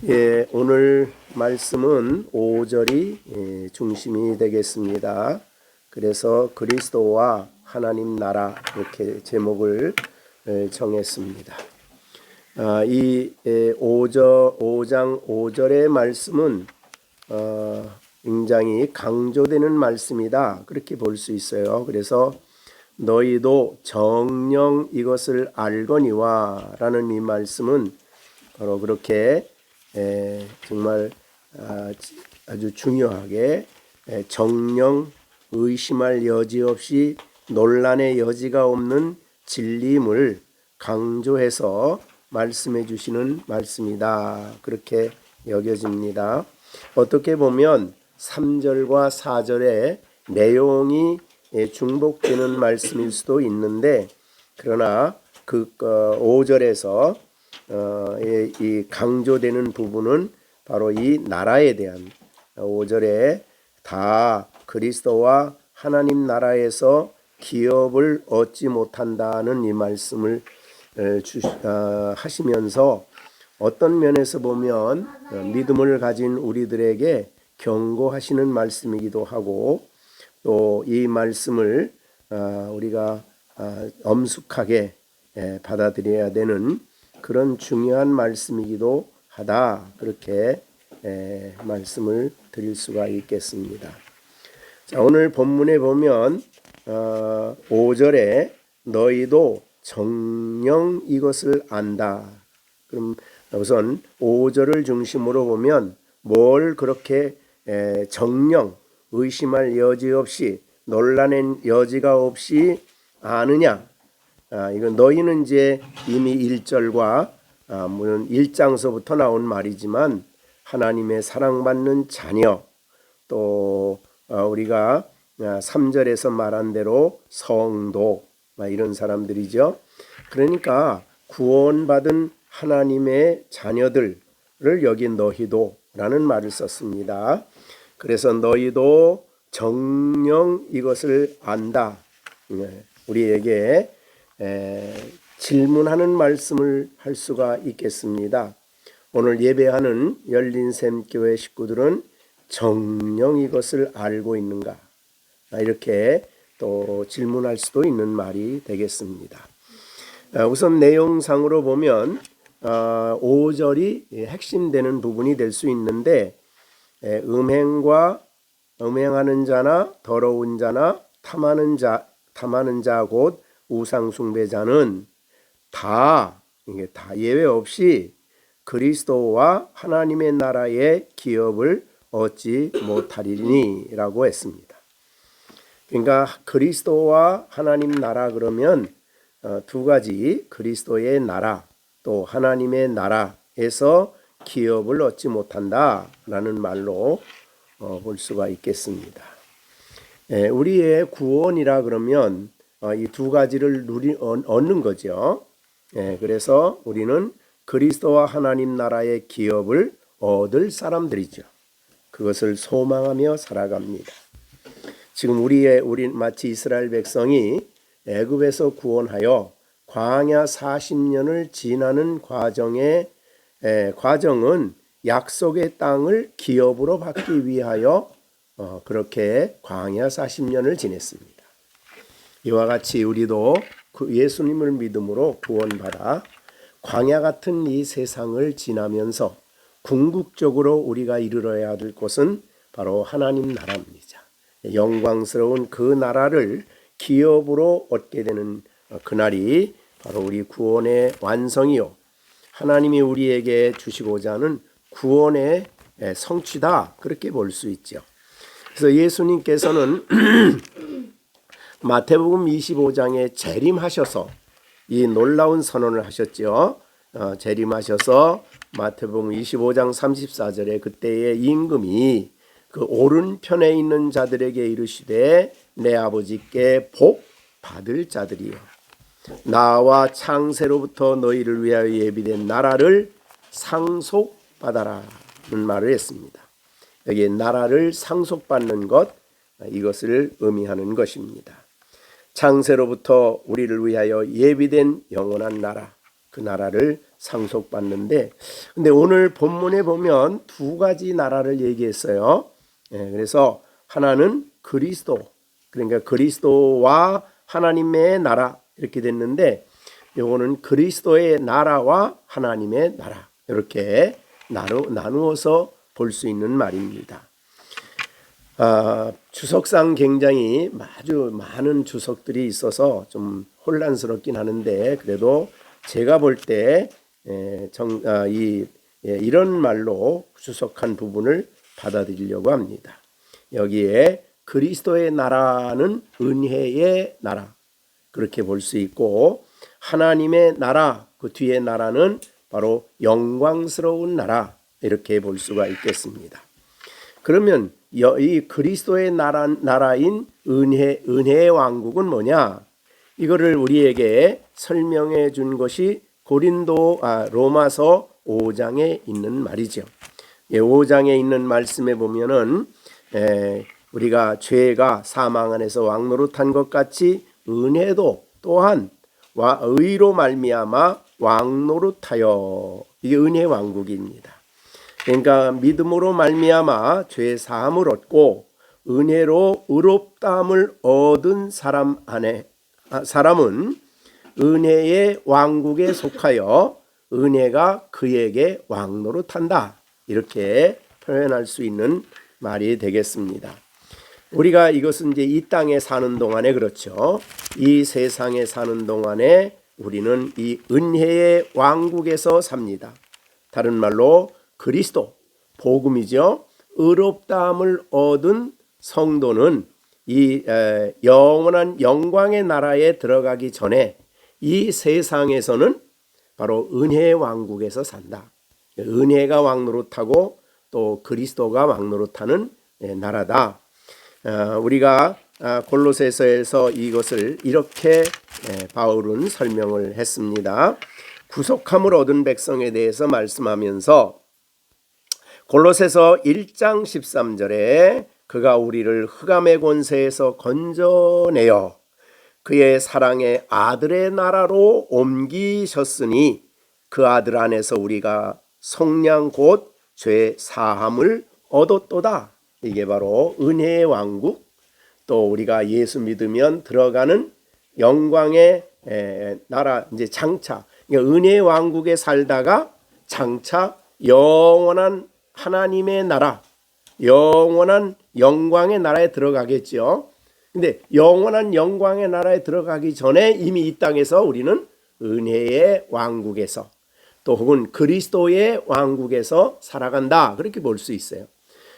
예, 오늘 말씀은 5절이 중심이 되겠습니다. 그래서 그리스도와 하나님 나라 이렇게 제목을 정했습니다. 이 5장 5절의 말씀은 굉장히 강조되는 말씀이다 그렇게 볼 수 있어요. 그래서 너희도 정녕 이것을 알거니와 라는 이 말씀은 바로 그렇게 정말 아주 중요하게 정령 의심할 여지 없이 논란의 여지가 없는 진리임을 강조해서 말씀해 주시는 말씀이다 그렇게 여겨집니다. 어떻게 보면 3절과 4절의 내용이 중복되는 말씀일 수도 있는데, 그러나 그 5절에서 이 강조되는 부분은 바로 이 나라에 대한 5절에 다 그리스도와 하나님 나라에서 기업을 얻지 못한다는 이 말씀을 하시면서 어떤 면에서 보면 믿음을 가진 우리들에게 경고하시는 말씀이기도 하고, 또 이 말씀을 우리가 엄숙하게 받아들여야 되는 그런 중요한 말씀이기도 하다 그렇게 말씀을 드릴 수가 있겠습니다. 자, 오늘 본문에 보면 5절에 너희도 정녕 이것을 안다. 그럼 우선 5절을 중심으로 보면 뭘 그렇게 정녕 의심할 여지 없이 논란의 여지가 없이 아느냐. 이건 너희는 이제 이미 1절과 물론 1장서부터 나온 말이지만 하나님의 사랑받는 자녀, 또 우리가 3절에서 말한 대로 성도 이런 사람들이죠. 그러니까 구원받은 하나님의 자녀들을 여기 너희도 라는 말을 썼습니다. 그래서 너희도 정녕 이것을 안다. 우리에게 질문하는 말씀을 할 수가 있겠습니다. 오늘 예배하는 열린샘교회 식구들은 정녕 이것을 알고 있는가? 이렇게 또 질문할 수도 있는 말이 되겠습니다. 우선 내용상으로 보면 5절이 핵심되는 부분이 될 수 있는데, 음행하는 자나 더러운 자나 탐하는 자 곧 우상 숭배자는 이게 다 예외 없이 그리스도와 하나님의 나라의 기업을 얻지 못하리니라고 했습니다. 그러니까 그리스도와 하나님 나라 그러면 두 가지, 그리스도의 나라 또 하나님의 나라에서 기업을 얻지 못한다라는 말로 볼 수가 있겠습니다. 우리의 구원이라 그러면 이 두 가지를 얻는 거죠. 그래서 우리는 그리스도와 하나님 나라의 기업을 얻을 사람들이죠. 그것을 소망하며 살아갑니다. 지금 우리 마치 이스라엘 백성이 애굽에서 구원하여 광야 40년을 지나는 과정은 약속의 땅을 기업으로 받기 위하여 그렇게 광야 40년을 지냈습니다. 이와 같이 우리도 예수님을 믿음으로 구원받아 광야 같은 이 세상을 지나면서 궁극적으로 우리가 이르러야 할 곳은 바로 하나님 나라입니다. 영광스러운 그 나라를 기업으로 얻게 되는 그날이 바로 우리 구원의 완성이요, 하나님이 우리에게 주시고자 하는 구원의 성취다 그렇게 볼 수 있죠. 그래서 예수님께서는 마태복음 25장에 재림하셔서 이 놀라운 선언을 하셨죠. 재림하셔서 마태복음 25장 34절에 그때의 임금이 그 오른편에 있는 자들에게 이르시되 내 아버지께 복 받을 자들이여 나와 창세로부터 너희를 위하여 예비된 나라를 상속받아라 는 말을 했습니다. 여기 나라를 상속받는 것, 이것을 의미하는 것입니다. 창세로부터 우리를 위하여 예비된 영원한 나라, 그 나라를 상속받는데, 근데 오늘 본문에 보면 두 가지 나라를 얘기했어요. 그래서 하나는 그리스도, 그러니까 그리스도와 하나님의 나라 이렇게 됐는데, 요거는 그리스도의 나라와 하나님의 나라 이렇게 나누어서 볼 수 있는 말입니다. 주석상 굉장히 아주 많은 주석들이 있어서 좀 혼란스럽긴 하는데, 그래도 제가 볼 때 이런 말로 주석한 부분을 받아들이려고 합니다. 여기에 그리스도의 나라는 은혜의 나라 그렇게 볼 수 있고, 하나님의 나라 그 뒤에 나라는 바로 영광스러운 나라 이렇게 볼 수가 있겠습니다. 그러면 이 그리스도의 나라인 은혜의 왕국은 뭐냐? 이거를 우리에게 설명해 준 것이 로마서 5장에 있는 말이죠. 5장에 있는 말씀에 보면은 우리가 죄가 사망 안에서 왕노릇한 것 같이 은혜도 또한 의로 말미암아 왕노릇하여, 이게 은혜 왕국입니다. 그러니까 믿음으로 말미암아 죄 사함을 얻고 은혜로 의롭다함을 얻은 사람은 은혜의 왕국에 속하여 은혜가 그에게 왕노릇한다, 이렇게 표현할 수 있는 말이 되겠습니다. 우리가 이것은 이제 이 땅에 사는 동안에 그렇죠. 이 세상에 사는 동안에 우리는 이 은혜의 왕국에서 삽니다. 다른 말로 그리스도, 복음이죠. 의롭다함을 얻은 성도는 이 영원한 영광의 나라에 들어가기 전에 이 세상에서는 바로 은혜의 왕국에서 산다. 은혜가 왕노릇하고 또 그리스도가 왕노릇하는 나라다. 우리가 골로새서에서 이것을 이렇게 바울은 설명을 했습니다. 구속함을 얻은 백성에 대해서 말씀하면서 골로새서 1장 13절에 그가 우리를 흑암의 권세에서 건져내어 그의 사랑의 아들의 나라로 옮기셨으니 그 아들 안에서 우리가 속량 곧 죄 사함을 얻었도다. 이게 바로 은혜의 왕국, 또 우리가 예수 믿으면 들어가는 영광의 나라, 이제 장차 은혜의 왕국에 살다가 장차 영원한 하나님의 나라, 영원한 영광의 나라에 들어가겠죠. 근데 영원한 영광의 나라에 들어가기 전에 이미 이 땅에서 우리는 은혜의 왕국에서 또 혹은 그리스도의 왕국에서 살아간다, 그렇게 볼 수 있어요.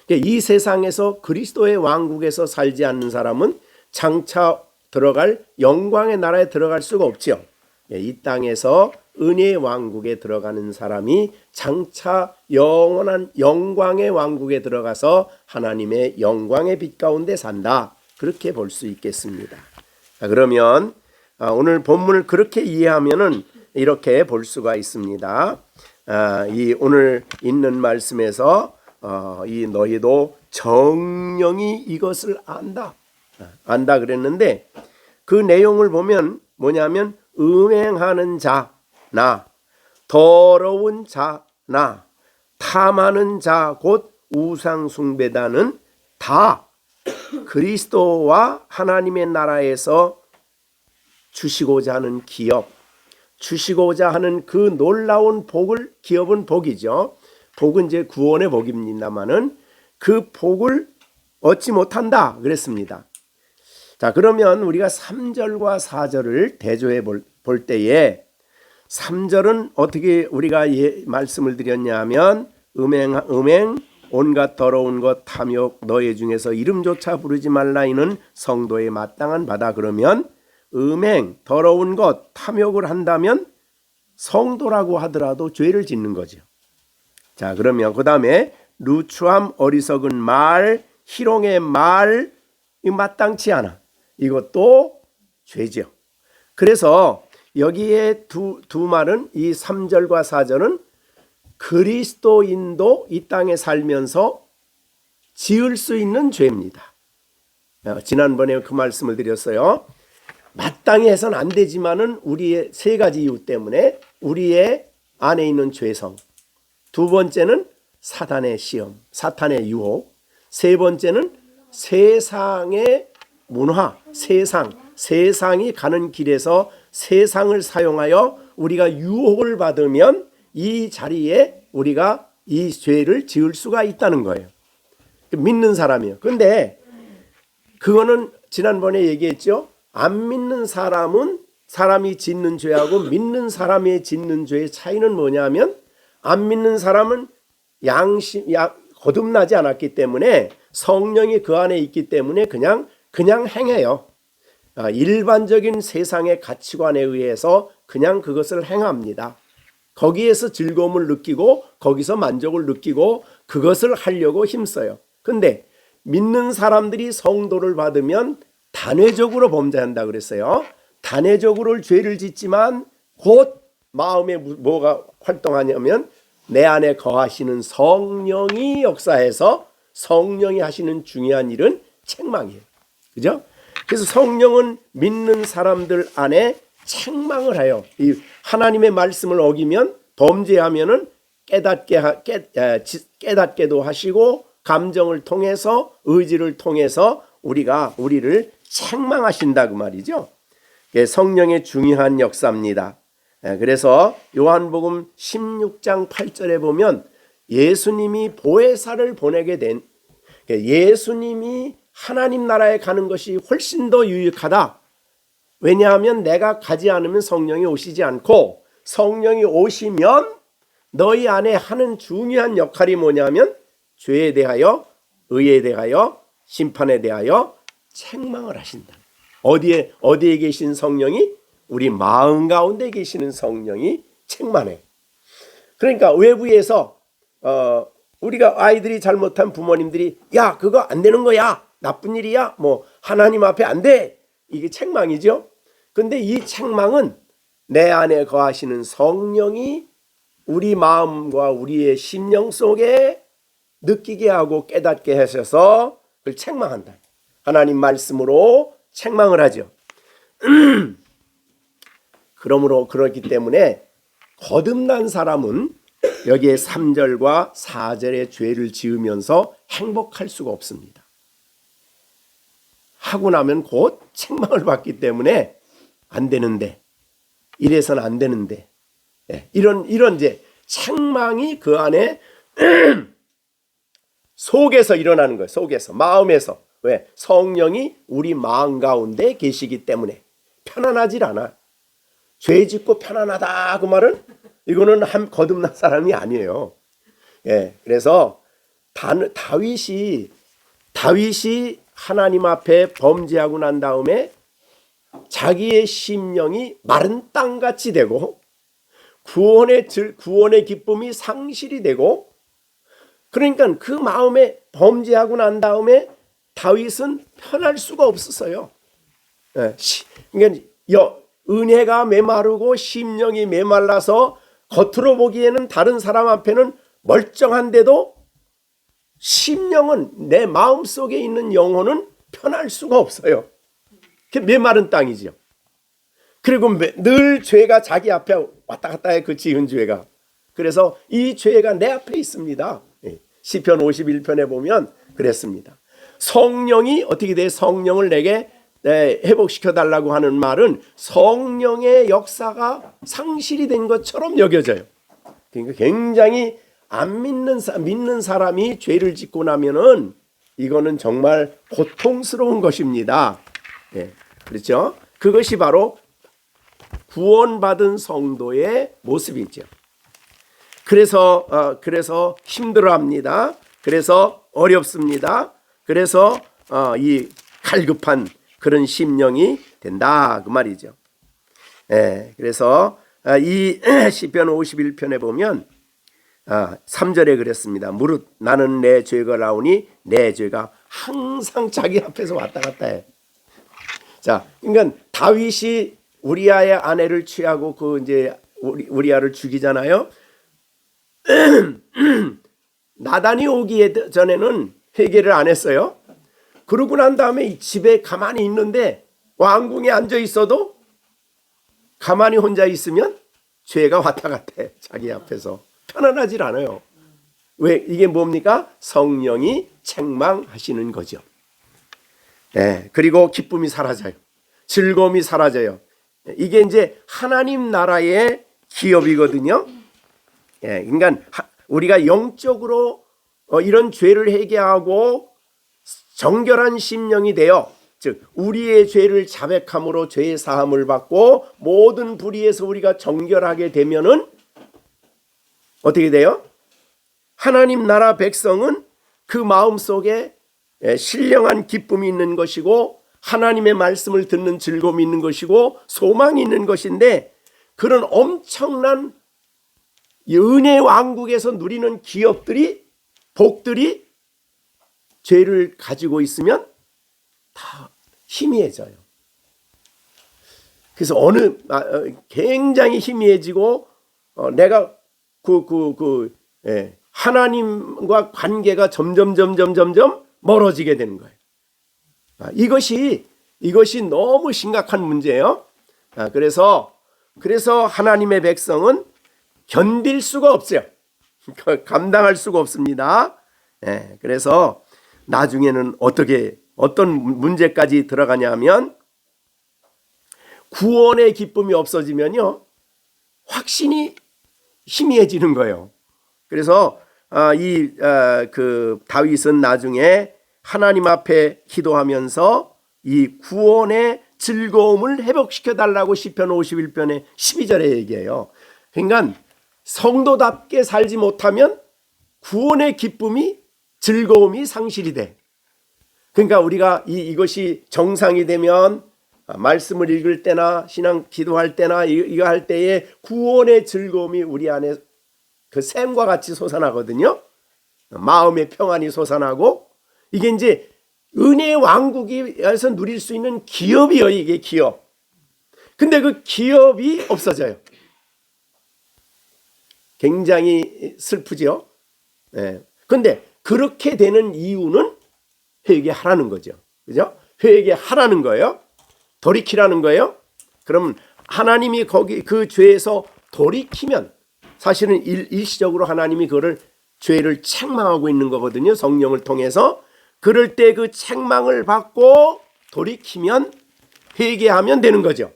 이 세상에서 그리스도의 왕국에서 살지 않는 사람은 장차 들어갈 영광의 나라에 들어갈 수가 없죠. 이 땅에서 은혜의 왕국에 들어가는 사람이 장차 영원한 영광의 왕국에 들어가서 하나님의 영광의 빛 가운데 산다, 그렇게 볼 수 있겠습니다. 그러면 오늘 본문을 그렇게 이해하면은 이렇게 볼 수가 있습니다. 이 오늘 있는 말씀에서 이 너희도 정령이 이것을 안다 그랬는데, 그 내용을 보면 뭐냐면 음행하는 자나 더러운 자나 탐하는 자 곧 우상 숭배다는 다 그리스도와 하나님의 나라에서 주시고자 하는 기업, 주시고자 하는 그 놀라운 기업은 복이죠. 복은 이제 구원의 복입니다만은 그 복을 얻지 못한다 그랬습니다. 자, 그러면 우리가 3절과 4절을 대조해 볼 때에 3절은 어떻게 우리가 말씀을 드렸냐면 음행 온갖 더러운 것 탐욕 너희 중에서 이름조차 부르지 말라 이는 성도의 마땅한 바다. 그러면 음행 더러운 것 탐욕을 한다면 성도라고 하더라도 죄를 짓는 거죠. 자, 그러면 그 다음에 누추함 어리석은 말 희롱의 말 마땅치 않아, 이것도 죄죠. 그래서 여기에 두 말은 이 3절과 4절은 그리스도인도 이 땅에 살면서 지을 수 있는 죄입니다. 지난번에 그 말씀을 드렸어요. 마땅히 해서는 안 되지만은 우리의 세 가지 이유 때문에 우리의 안에 있는 죄성, 두 번째는 사단의 시험, 사탄의 유혹, 세 번째는 세상의 문화, 세상이 가는 길에서 세상을 사용하여 우리가 유혹을 받으면 이 자리에 우리가 이 죄를 지을 수가 있다는 거예요. 믿는 사람이요. 근데 그거는 지난번에 얘기했죠. 안 믿는 사람은 사람이 짓는 죄하고 믿는 사람이 짓는 죄의 차이는 뭐냐면, 안 믿는 사람은 거듭나지 않았기 때문에 성령이 그 안에 있기 때문에 그냥 행해요. 일반적인 세상의 가치관에 의해서 그냥 그것을 행합니다. 거기에서 즐거움을 느끼고 거기서 만족을 느끼고 그것을 하려고 힘써요. 근데 믿는 사람들이 성도를 받으면 단회적으로 범죄한다 그랬어요. 단회적으로 죄를 짓지만 곧 마음에 뭐가 활동하냐면 내 안에 거하시는 성령이 역사해서 성령이 하시는 중요한 일은 책망이에요. 그죠? 그래서 성령은 믿는 사람들 안에 책망을 해요. 이 하나님의 말씀을 어기면 범죄하면은 깨닫게도 하시고 감정을 통해서 의지를 통해서 우리를 책망하신다 그 말이죠. 성령의 중요한 역사입니다. 그래서 요한복음 16장 8절에 보면 예수님이 보혜사를 보내게 된, 예수님이 하나님 나라에 가는 것이 훨씬 더 유익하다. 왜냐하면 내가 가지 않으면 성령이 오시지 않고, 성령이 오시면 너희 안에 하는 중요한 역할이 뭐냐면 죄에 대하여, 의에 대하여, 심판에 대하여 책망을 하신다. 어디에 계신 성령이? 우리 마음 가운데 계시는 성령이 책망해. 그러니까 외부에서 우리가 아이들이 잘못한 부모님들이 야 그거 안 되는 거야, 나쁜 일이야, 뭐 하나님 앞에 안 돼, 이게 책망이죠. 근데 이 책망은 내 안에 거하시는 성령이 우리 마음과 우리의 심령 속에 느끼게 하고 깨닫게 하셔서 그걸 책망한다. 하나님 말씀으로 책망을 하죠. 그러므로 그렇기 때문에 거듭난 사람은 여기에 3절과 4절의 죄를 지으면서 행복할 수가 없습니다. 하고 나면 곧 책망을 받기 때문에 안 되는데, 이래서는 안 되는데, 이런 이제 책망이 그 안에 속에서 일어나는 거예요. 속에서, 마음에서. 왜? 성령이 우리 마음 가운데 계시기 때문에 편안하질 않아. 죄 짓고 편안하다 그 말은 이거는 한 거듭난 사람이 아니에요. 그래서 다윗이 하나님 앞에 범죄하고 난 다음에 자기의 심령이 마른 땅같이 되고 구원의 기쁨이 상실이 되고, 그러니까 그 마음에 범죄하고 난 다음에 다윗은 편할 수가 없었어요. 그러니까 은혜가 메마르고 심령이 메말라서 겉으로 보기에는 다른 사람 앞에는 멀쩡한데도 심령은, 내 마음속에 있는 영혼은 편할 수가 없어요. 그게 메마른 땅이죠. 그리고 늘 죄가 자기 앞에 왔다 갔다 해, 그 지은 죄가. 그래서 이 죄가 내 앞에 있습니다. 시편 51편에 보면 그랬습니다. 성령이 어떻게 돼? 성령을 내게 회복시켜 달라고 하는 말은 성령의 역사가 상실이 된 것처럼 여겨져요. 그러니까 굉장히 믿는 사람이 죄를 짓고 나면은 이거는 정말 고통스러운 것입니다. 그렇죠? 그것이 바로 구원받은 성도의 모습이죠. 그래서 힘들어합니다. 그래서 어렵습니다. 그래서 이 갈급한 그런 심령이 된다 그 말이죠. 그래서 이 시편 51편에 보면 3절에 그랬습니다. 무릇 나는 내 죄가 나오니 내 죄가 항상 자기 앞에서 왔다 갔다 해. 자, 그러니까 다윗이 우리아의 아내를 취하고 그 이제 우리아를 죽이잖아요. 나단이 오기 전에는 회개를 안 했어요. 그러고 난 다음에 집에 가만히 있는데 왕궁에 앉아 있어도 가만히 혼자 있으면 죄가 왔다 갔다 해. 자기 앞에서 편안하질 않아요. 왜? 이게 뭡니까? 성령이 책망하시는 거죠. 네, 그리고 기쁨이 사라져요. 즐거움이 사라져요. 이게 이제 하나님 나라의 기업이거든요. 예, 그러니까 우리가 영적으로 이런 죄를 회개하고 정결한 심령이 되어, 즉 우리의 죄를 자백함으로 죄의 사함을 받고 모든 불의에서 우리가 정결하게 되면은 어떻게 돼요? 하나님 나라 백성은 그 마음속에 신령한 기쁨이 있는 것이고 하나님의 말씀을 듣는 즐거움이 있는 것이고 소망이 있는 것인데, 그런 엄청난 은혜 왕국에서 누리는 기업들이, 복들이 죄를 가지고 있으면 다 희미해져요. 그래서 굉장히 희미해지고 내가 하나님과 관계가 점점 멀어지게 되는 거예요. 이것이 너무 심각한 문제예요. 그래서 하나님의 백성은 견딜 수가 없어요. 감당할 수가 없습니다. 그래서 나중에는 어떤 문제까지 들어가냐 하면, 구원의 기쁨이 없어지면요 확신이 희미해지는 거예요. 그래서 다윗은 나중에 하나님 앞에 기도하면서 이 구원의 즐거움을 회복시켜 달라고 시편 51편의 12절에 얘기해요. 그러니까 성도답게 살지 못하면 구원의 기쁨이, 즐거움이 상실이 돼. 그러니까 우리가 이것이 정상이 되면 말씀을 읽을 때나 신앙 기도할 때나 이거 할 때에 구원의 즐거움이 우리 안에 그 샘과 같이 솟아나거든요. 마음의 평안이 솟아나고, 이게 이제 은혜의 왕국에서 누릴 수 있는 기업이에요. 이게 기업. 근데 그 기업이 없어져요. 굉장히 슬프죠. 근데 그렇게 되는 이유는 회개하라는 거죠. 그죠? 회개하라는 거예요. 돌이키라는 거예요. 그럼 하나님이 그 죄에서 돌이키면, 사실은 일시적으로 하나님이 그거를 죄를 책망하고 있는 거거든요. 성령을 통해서. 그럴 때 그 책망을 받고 돌이키면, 회개하면 되는 거죠.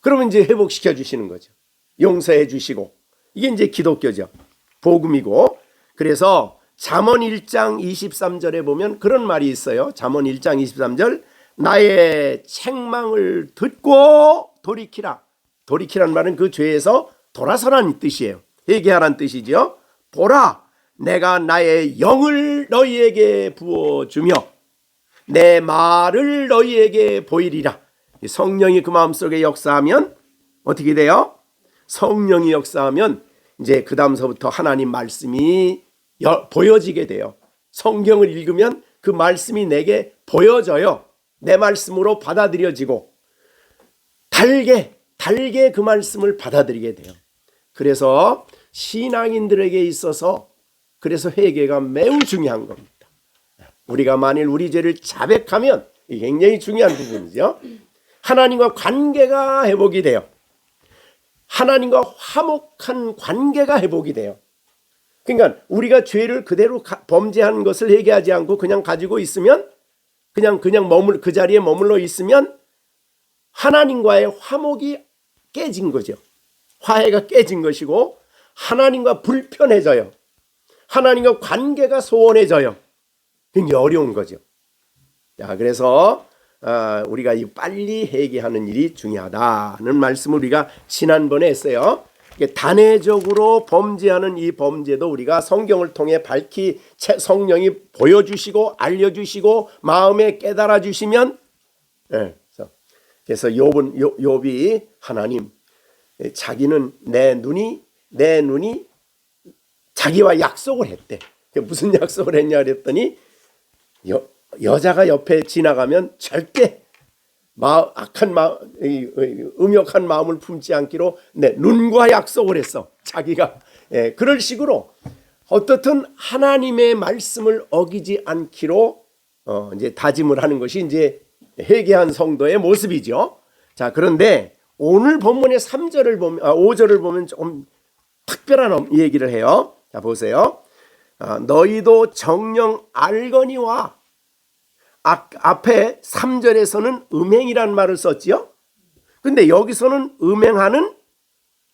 그러면 이제 회복시켜 주시는 거죠. 용서해 주시고. 이게 이제 기독교죠. 복음이고. 그래서 잠언 1장 23절에 보면 그런 말이 있어요. 잠언 1장 23절. 나의 책망을 듣고 돌이키라. 돌이키란 말은 그 죄에서 돌아서라는 뜻이에요. 회개하라는 뜻이죠. 보라, 내가 나의 영을 너희에게 부어주며 내 말을 너희에게 보이리라. 성령이 그 마음속에 역사하면 어떻게 돼요? 성령이 역사하면 이제 그 다음서부터 하나님 말씀이 보여지게 돼요. 성경을 읽으면 그 말씀이 내게 보여져요. 내 말씀으로 받아들여지고 달게 그 말씀을 받아들이게 돼요. 그래서 신앙인들에게 있어서 그래서 회개가 매우 중요한 겁니다. 우리가 만일 우리 죄를 자백하면 이게 굉장히 중요한 부분이죠. 하나님과 관계가 회복이 돼요. 하나님과 화목한 관계가 회복이 돼요. 그러니까 우리가 죄를 그대로 범죄한 것을 회개하지 않고 그냥 가지고 있으면, 그냥 그 자리에 머물러 있으면 하나님과의 화목이 깨진 거죠. 화해가 깨진 것이고 하나님과 불편해져요. 하나님과 관계가 소원해져요. 굉장히 어려운 거죠. 자, 그래서 우리가 빨리 회개하는 일이 중요하다는 말씀을 우리가 지난번에 했어요. 단회적으로 범죄하는 이 범죄도 우리가 성경을 통해 밝히 성령이 보여주시고 알려주시고 마음에 깨달아 주시면, 그래서 욥이 하나님, 자기는 내 눈이 자기와 약속을 했대. 무슨 약속을 했냐 그랬더니 여자가 옆에 지나가면 절대 음욕한 마음을 품지 않기로 내 눈과 약속을 했어. 자기가 그럴 식으로 어떻든 하나님의 말씀을 어기지 않기로 이제 다짐을 하는 것이 이제 회개한 성도의 모습이죠. 자, 그런데 오늘 본문의 3절을 보면 5절을 보면 좀 특별한 얘기를 해요. 자, 보세요. 너희도 정녕 알거니와, 앞에 3절에서는 음행이란 말을 썼지요. 근데 여기서는 음행하는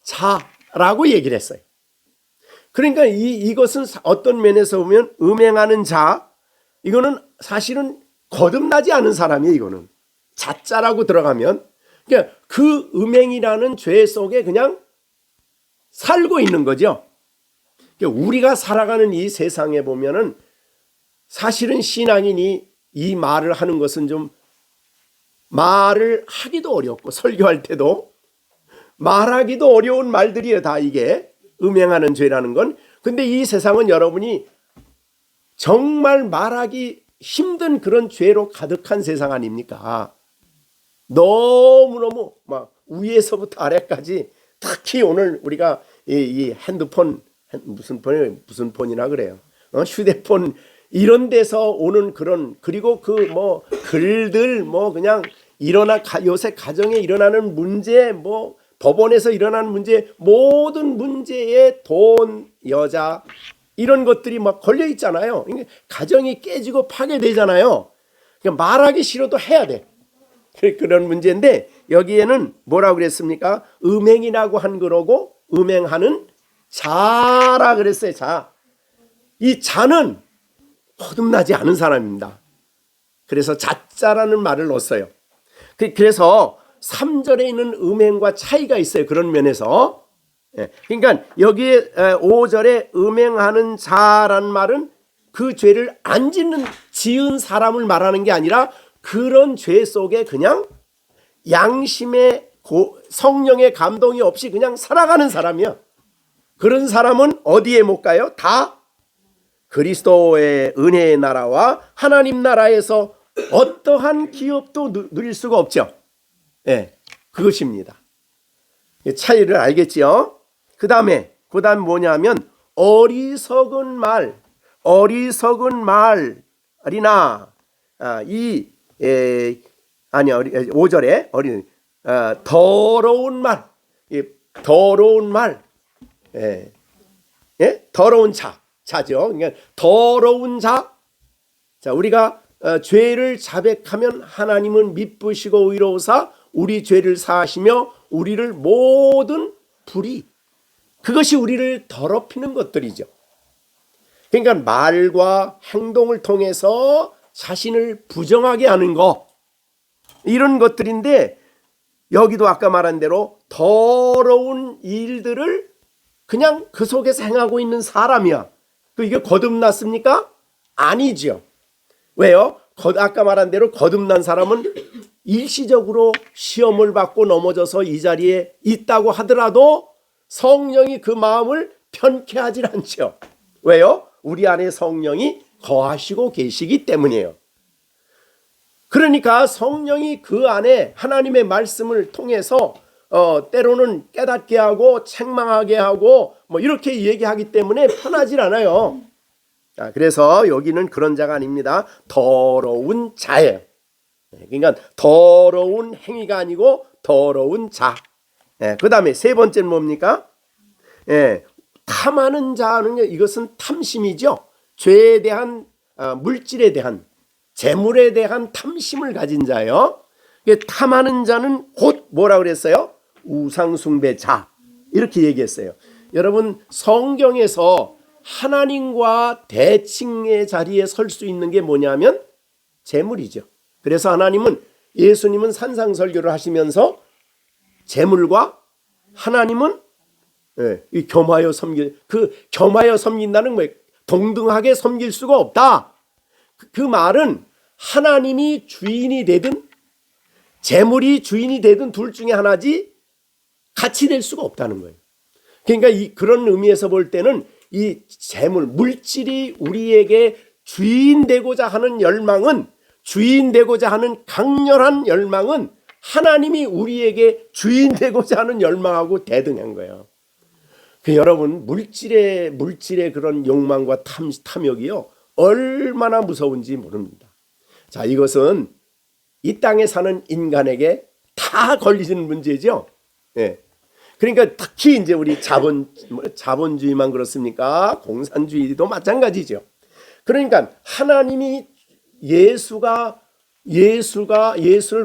자라고 얘기를 했어요. 그러니까 이것은 어떤 면에서 보면 음행하는 자, 이거는 사실은 거듭나지 않은 사람이에요. 이거는 자자라고 들어가면, 그러니까 그 음행이라는 죄 속에 그냥 살고 있는 거죠. 그러니까 우리가 살아가는 이 세상에 보면은 사실은 신앙인이 이 말을 하는 것은 좀 말을 하기도 어렵고, 설교할 때도 말하기도 어려운 말들이에요. 다 이게 음행하는 죄라는 건. 근데 이 세상은 여러분이 정말 말하기 힘든 그런 죄로 가득한 세상 아닙니까? 너무너무 막 위에서부터 아래까지, 특히 오늘 우리가 이 핸드폰, 무슨 폰이나 그래요. 휴대폰 이런 데서 오는 그런, 그리고 그 뭐 글들, 뭐 그냥 요새 가정에 일어나는 문제, 뭐 법원에서 일어나는 문제, 모든 문제에 돈, 여자, 이런 것들이 막 걸려 있잖아요. 가정이 깨지고 파괴되잖아요. 그러니까 말하기 싫어도 해야 돼. 그런 문제인데, 여기에는 뭐라고 그랬습니까? 음행이라고 한 거라고, 음행하는 자라 그랬어요. 자. 이 자는 거듭나지 않은 사람입니다. 그래서 자자라는 말을 넣었어요. 그래서 3절에 있는 음행과 차이가 있어요. 그런 면에서. 그러니까 여기에 5절에 음행하는 자라는 말은 그 죄를 안 지은 사람을 말하는 게 아니라 그런 죄 속에 그냥 양심의 성령의 감동이 없이 그냥 살아가는 사람이야. 그런 사람은 어디에 못 가요? 다 그리스도의 은혜의 나라와 하나님 나라에서 어떠한 기업도 누릴 수가 없죠. 그것입니다. 차이를 알겠지요? 그 다음에 뭐냐면 어리석은 말이나 5절에 더러운 말, 더러운 자죠. 그러니까 더러운 자. 자, 우리가 죄를 자백하면 하나님은 미쁘시고 의로우사 우리 죄를 사하시며 우리를 모든 불의, 그것이 우리를 더럽히는 것들이죠. 그러니까 말과 행동을 통해서 자신을 부정하게 하는 것, 이런 것들인데, 여기도 아까 말한 대로 더러운 일들을 그냥 그 속에서 행하고 있는 사람이야. 이게 거듭났습니까? 아니죠. 왜요? 아까 말한 대로 거듭난 사람은 일시적으로 시험을 받고 넘어져서 이 자리에 있다고 하더라도 성령이 그 마음을 편케하지 않죠. 왜요? 우리 안에 성령이 거하시고 계시기 때문이에요. 그러니까 성령이 그 안에 하나님의 말씀을 통해서 때로는 깨닫게 하고 책망하게 하고 뭐 이렇게 얘기하기 때문에 편하질 않아요. 그래서 여기는 그런 자가 아닙니다. 더러운 자예요. 그러니까 더러운 행위가 아니고 더러운 자. 그 다음에 세 번째는 뭡니까? 탐하는 자는, 이것은 탐심이죠. 죄에 대한, 물질에 대한, 재물에 대한 탐심을 가진 자예요. 탐하는 자는 곧 뭐라 그랬어요? 우상숭배자, 이렇게 얘기했어요. 여러분, 성경에서 하나님과 대칭의 자리에 설 수 있는 게 뭐냐면 재물이죠. 그래서 예수님은 산상설교를 하시면서 재물과 하나님은 겸하여 섬긴다는 거예요. 동등하게 섬길 수가 없다. 그 말은 하나님이 주인이 되든 재물이 주인이 되든 둘 중에 하나지 같이 될 수가 없다는 거예요. 그러니까 그런 의미에서 볼 때는 이 재물, 물질이 우리에게 주인 되고자 하는 열망은, 주인 되고자 하는 강렬한 열망은 하나님이 우리에게 주인 되고자 하는 열망하고 대등한 거예요. 여러분, 물질의 그런 욕망과 탐욕이요, 얼마나 무서운지 모릅니다. 자, 이것은 이 땅에 사는 인간에게 다 걸리는 문제죠. 예. 그러니까 특히 이제 우리 자본주의만 그렇습니까? 공산주의도 마찬가지죠. 그러니까 하나님이 예수를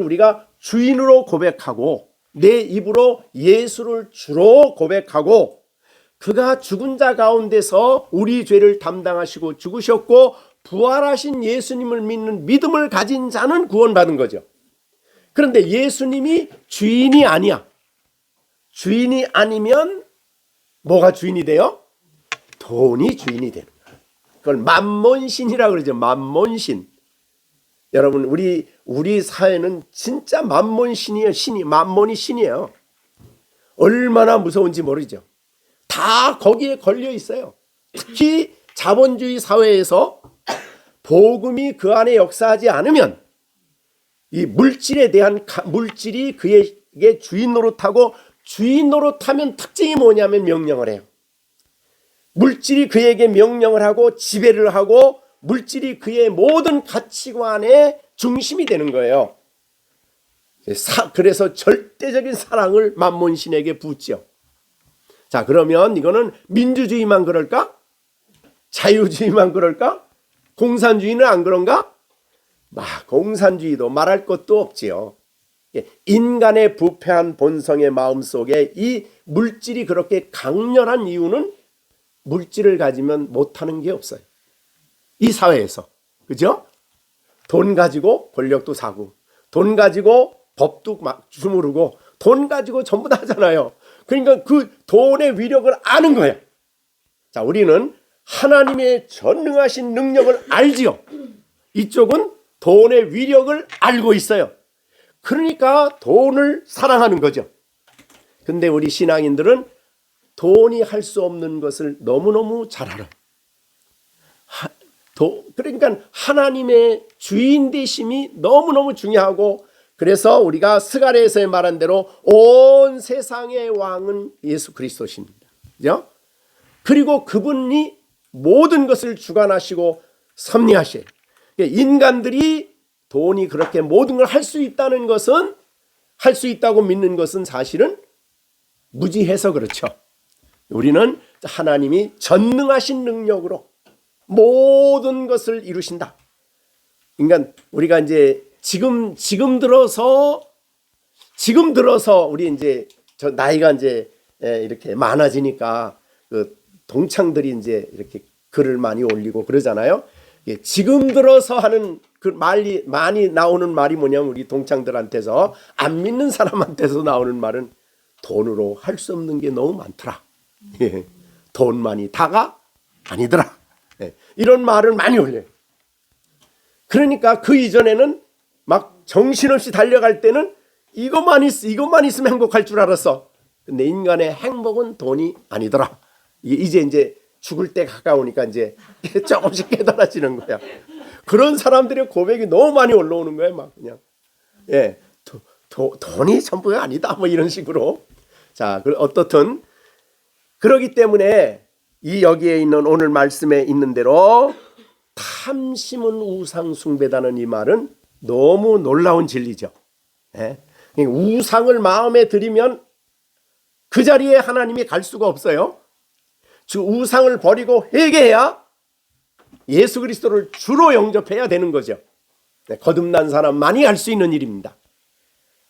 우리가 주인으로 고백하고 내 입으로 예수를 주로 고백하고 그가 죽은 자 가운데서 우리 죄를 담당하시고 죽으셨고 부활하신 예수님을 믿는 믿음을 가진 자는 구원받은 거죠. 그런데 예수님이 주인이 아니야. 주인이 아니면 뭐가 주인이 돼요? 돈이 주인이 되는 거야. 그걸 만몬신이라고 그러죠. 만몬신. 여러분 우리 사회는 진짜 만몬신이에요. 만몬이 신이에요. 얼마나 무서운지 모르죠. 다 거기에 걸려 있어요. 특히 자본주의 사회에서 복음이 그 안에 역사하지 않으면 이 물질이 그에게 주인 노릇하고 주인 노릇하면 특징이 뭐냐면 명령을 해요. 물질이 그에게 명령을 하고 지배를 하고 물질이 그의 모든 가치관의 중심이 되는 거예요. 그래서 절대적인 사랑을 만몬신에게 붓죠. 자, 그러면 이거는 민주주의만 그럴까? 자유주의만 그럴까? 공산주의는 안 그런가? 공산주의도 말할 것도 없지요. 인간의 부패한 본성의 마음속에 이 물질이 그렇게 강렬한 이유는 물질을 가지면 못하는 게 없어요. 이 사회에서. 그죠? 돈 가지고 권력도 사고 돈 가지고 법도 막 주무르고 돈 가지고 전부 다 하잖아요. 그러니까 그 돈의 위력을 아는 거예요. 자, 우리는 하나님의 전능하신 능력을 알지요. 이쪽은 돈의 위력을 알고 있어요. 그러니까 돈을 사랑하는 거죠. 근데 우리 신앙인들은 돈이 할 수 없는 것을 너무너무 잘 알아요. 그러니까 하나님의 주인 되심이 너무너무 중요하고 그래서 우리가 스가랴에서 말한 대로 온 세상의 왕은 예수 그리스도십니다. 그죠? 그리고 그분이 모든 것을 주관하시고 섭리하셔요. 인간들이 돈이 그렇게 모든 걸 할 수 있다는 것은 할 수 있다고 믿는 것은 사실은 무지해서 그렇죠. 우리는 하나님이 전능하신 능력으로 모든 것을 이루신다. 그러니까 우리가 이제 지금 들어서 우리 이제 저 나이가 이제 이렇게 많아지니까 그 동창들이 이제 이렇게 글을 많이 올리고 그러잖아요. 지금 들어서 하는 그 말이 많이 나오는 말이 뭐냐면 우리 동창들한테서 안 믿는 사람한테서 나오는 말은 돈으로 할 수 없는 게 너무 많더라. 돈만이 다가 아니더라. 이런 말을 많이 올려요. 그러니까 그 이전에는 막 정신없이 달려갈 때는 이것만 있으면 행복할 줄 알았어. 근데 인간의 행복은 돈이 아니더라. 이제 죽을 때 가까우니까 이제 조금씩 깨달아지는 거야. 그런 사람들의 고백이 너무 많이 올라오는 거예요. 막 그냥 돈이 전부가 아니다. 뭐 이런 식으로. 자, 어떻든 그러기 때문에 여기에 있는 오늘 말씀에 있는 대로 탐심은 우상 숭배다는 이 말은 너무 놀라운 진리죠. 우상을 마음에 들이면 그 자리에 하나님이 갈 수가 없어요. 우상을 버리고 회개해야 예수 그리스도를 주로 영접해야 되는 거죠. 거듭난 사람만이 할 수 있는 일입니다.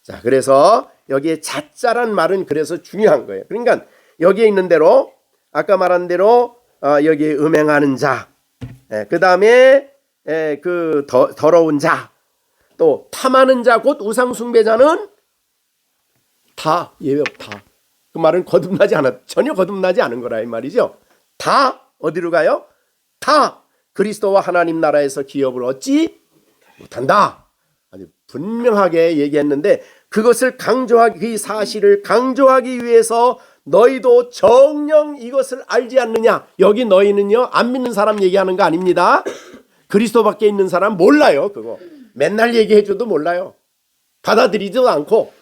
자, 그래서 여기에 자자란 말은 그래서 중요한 거예요. 그러니까 여기에 있는 대로 아까 말한 대로 여기에 음행하는 자, 그 다음에 그 더러운 자, 또 탐하는 자, 곧 우상숭배자는 다 예외 없다. 그 말은 전혀 거듭나지 않은 거라 이 말이죠. 다 어디로 가요? 다 그리스도와 하나님 나라에서 기업을 얻지 못한다. 아주 분명하게 얘기했는데 그것을 그 사실을 강조하기 위해서 너희도 정녕 이것을 알지 않느냐. 여기 너희는요 안 믿는 사람 얘기하는 거 아닙니다. 그리스도 밖에 있는 사람 몰라요. 그거 맨날 얘기해줘도 몰라요. 받아들이지도 않고.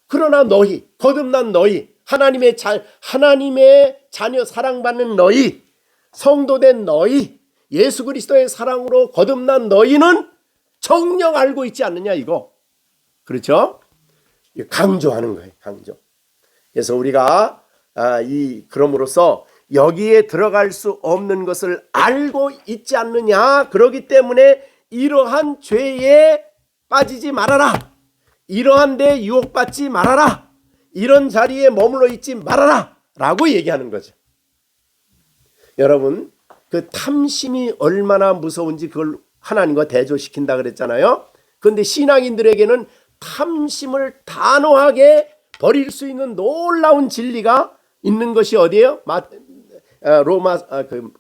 그러나 너희, 거듭난 너희, 하나님의 자녀 사랑받는 너희, 성도된 너희, 예수 그리스도의 사랑으로 거듭난 너희는 정녕 알고 있지 않느냐 이거. 그렇죠? 강조하는 거예요. 강조. 그래서 우리가 그럼으로써 여기에 들어갈 수 없는 것을 알고 있지 않느냐. 그렇기 때문에 이러한 죄에 빠지지 말아라. 이러한 데 유혹받지 말아라. 이런 자리에 머물러 있지 말아라 라고 얘기하는 거죠. 여러분, 그 탐심이 얼마나 무서운지 그걸 하나님과 대조시킨다 그랬잖아요. 그런데 신앙인들에게는 탐심을 단호하게 버릴 수 있는 놀라운 진리가 있는 것이 어디예요?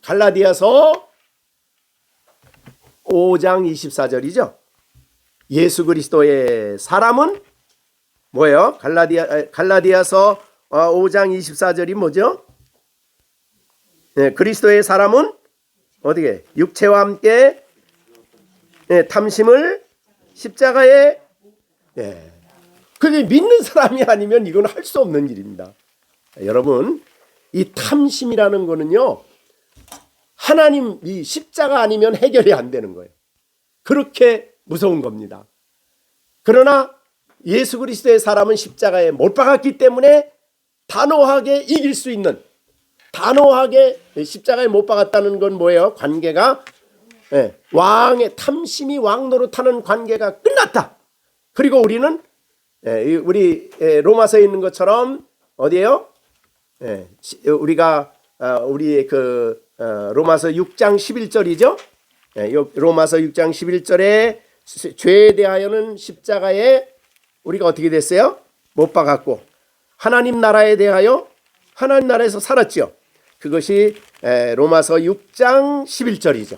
갈라디아서 5장 24절이죠. 예수 그리스도의 사람은 뭐예요? 갈라디아서 5장 24절이 뭐죠? 네, 그리스도의 사람은 어떻게? 육체와 함께 탐심을 십자가에 그게 믿는 사람이 아니면 이건 할 수 없는 일입니다. 여러분, 이 탐심이라는 거는요, 하나님 이 십자가 아니면 해결이 안 되는 거예요. 그렇게 무서운 겁니다. 그러나 예수 그리스도의 사람은 십자가에 못 박았기 때문에 단호하게 이길 수 있는, 단호하게 십자가에 못 박았다는 건 뭐예요? 관계가 왕의 탐심이 왕 노릇하는 관계가 끝났다. 그리고 우리는 우리 로마서에 있는 것처럼 어디예요? 우리가 우리의 로마서 6장 11절이죠. 로마서 6장 11절에 죄에 대하여는 십자가에 우리가 어떻게 됐어요? 못 박았고 하나님 나라에 대하여 하나님 나라에서 살았죠. 그것이 로마서 6장 11절이죠.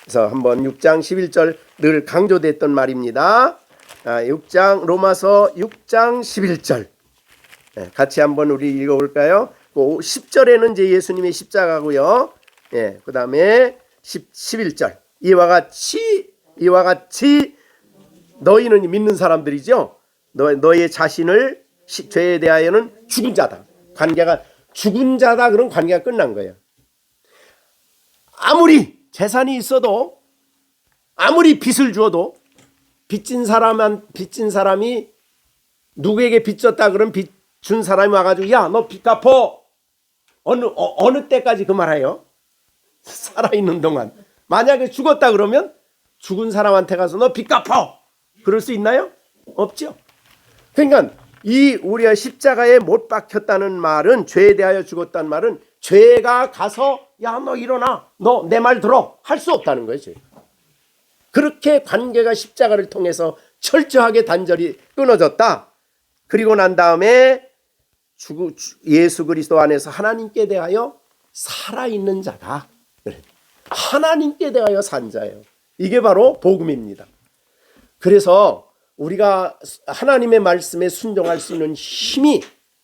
그래서 한번 6장 11절 늘 강조됐던 말입니다. 로마서 6장 11절 같이 한번 우리 읽어볼까요? 10절에는 이제 예수님의 십자가고요. 그 다음에 11절 이와 같이 너희는 믿는 사람들이죠. 너의 자신을 죄에 대하여는 죽은 자다. 관계가 죽은 자다. 그런 관계가 끝난 거예요. 아무리 재산이 있어도 아무리 빚을 주어도 빚진 사람이 누구에게 빚 졌다 그러면 빚 준 사람이 와가지고 야, 너 빚 갚어. 어느 때까지 그 말해요? 살아있는 동안. 만약에 죽었다 그러면 죽은 사람한테 가서 너 빚 갚어. 그럴 수 있나요? 없죠. 그러니까 우리가 십자가에 못 박혔다는 말은, 죄에 대하여 죽었다는 말은 죄가 가서 야, 너 일어나. 너 내 말 들어. 할 수 없다는 거예요. 그렇게 관계가 십자가를 통해서 철저하게 단절이 끊어졌다. 그리고 난 다음에 예수 그리스도 안에서 하나님께 대하여 살아있는 자다. 하나님께 대하여 산 자예요. 이게 바로 복음입니다. 그래서 우리가 하나님의 말씀에 순종할 수 있는 힘이